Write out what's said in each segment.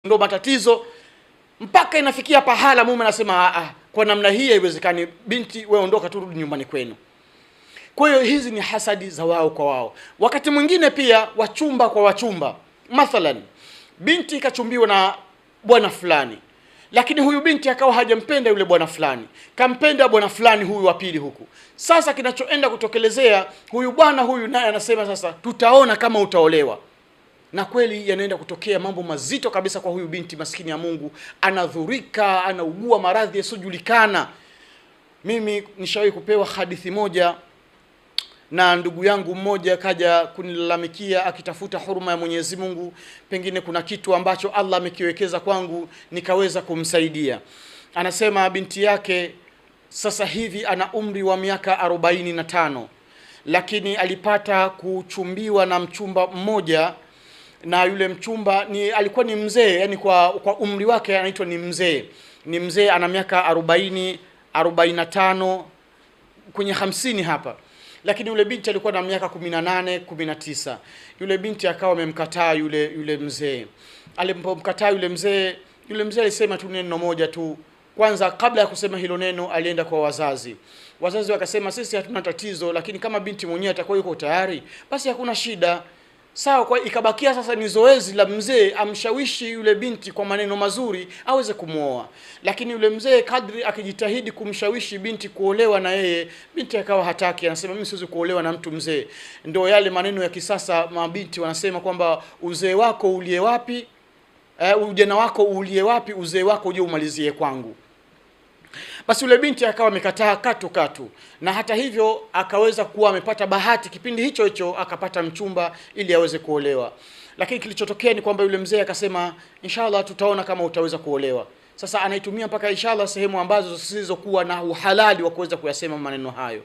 Ndio matatizo, mpaka inafikia pahala mume anasema kwa namna hii haiwezekani, binti wewe ondoka tu, rudi nyumbani kwenu. Kwa hiyo hizi ni hasadi za wao kwa wao. Wakati mwingine pia wachumba kwa wachumba, mathalan binti kachumbiwa na bwana fulani, lakini huyu binti akawa hajampenda yule bwana fulani, kampenda bwana fulani huyu wa pili huku. Sasa kinachoenda kutokelezea, huyu bwana huyu naye anasema sasa tutaona kama utaolewa. Na kweli yanaenda kutokea mambo mazito kabisa kwa huyu binti maskini ya Mungu, anadhurika, anaugua maradhi yasiyojulikana. Mimi nishawahi kupewa hadithi moja na ndugu yangu mmoja, kaja kunilalamikia akitafuta huruma ya Mwenyezi Mungu, pengine kuna kitu ambacho Allah amekiwekeza kwangu nikaweza kumsaidia. Anasema binti yake sasa hivi ana umri wa miaka 45, lakini alipata kuchumbiwa na mchumba mmoja, na yule mchumba alikuwa ni mzee, yani kwa umri wake anaitwa ni mzee. Ni mzee, ana miaka 40, 45 kwenye 50 hapa. Lakini yule binti alikuwa na miaka 18, 19. Yule binti akawa amemkataa yule mzee. Alipomkataa yule mzee alisema tu neno moja tu. Kwanza kabla ya kusema hilo neno alienda kwa wazazi. Wazazi wakasema sisi hatuna tatizo, lakini kama binti mwenyewe atakuwa yuko tayari basi hakuna shida. Sawa. Kwa ikabakia sasa ni zoezi la mzee amshawishi yule binti kwa maneno mazuri aweze kumuoa. Lakini yule mzee kadri akijitahidi kumshawishi binti kuolewa na yeye, binti akawa hataki, anasema mimi siwezi kuolewa na mtu mzee. Ndio yale maneno ya kisasa, mabinti wanasema kwamba uzee wako ulie wapi, ujana wako ulie wapi, uzee wako uje umalizie kwangu. Basi yule binti akawa amekataa katu, na hata hivyo akaweza kuwa amepata bahati kipindi hicho akapata mchumba ili aweze kuolewa. Lakini kilichotokea ni kwamba yule mzee akasema inshallah tutaona kama utaweza kuolewa. Sasa anaitumia mpaka inshallah sehemu ambazo zisizokuwa na uhalali wa kuweza kuyasema maneno hayo.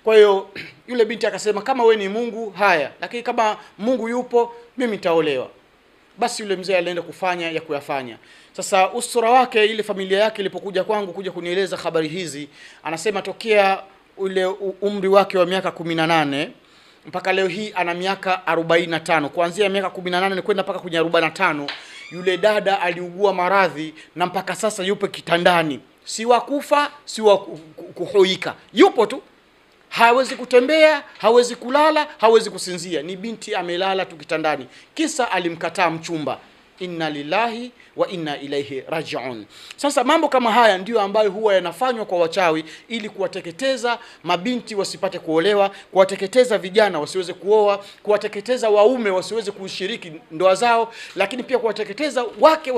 Kwa hiyo yule binti akasema kama we ni Mungu haya, lakini kama Mungu yupo mimi nitaolewa. Basi yule mzee alienda kuyafanya. Sasa usura wake, ile familia yake ilipokuja kwangu kuja kunieleza habari hizi, anasema tokea ule umri wake wa miaka 18 mpaka leo hii ana miaka 45. Kuanzia miaka 18 kwenda mpaka kwenye 45, yule dada aliugua maradhi na mpaka sasa yupo kitandani. Si wakufa, si wa kuhoika. Yupo tu. Hawezi kutembea, hawezi kulala, hawezi kusinzia. Ni binti amelala tu kitandani. Kisa alimkataa mchumba. Inna lillahi wa inna ilaihi rajiun. Sasa mambo kama haya ndiyo ambayo huwa yanafanywa kwa wachawi ili kuwateketeza mabinti wasipate kuolewa, kuwateketeza vijana wasiweze kuoa, kuwateketeza waume wasiweze kushiriki ndoa zao, lakini pia kuwateketeza wake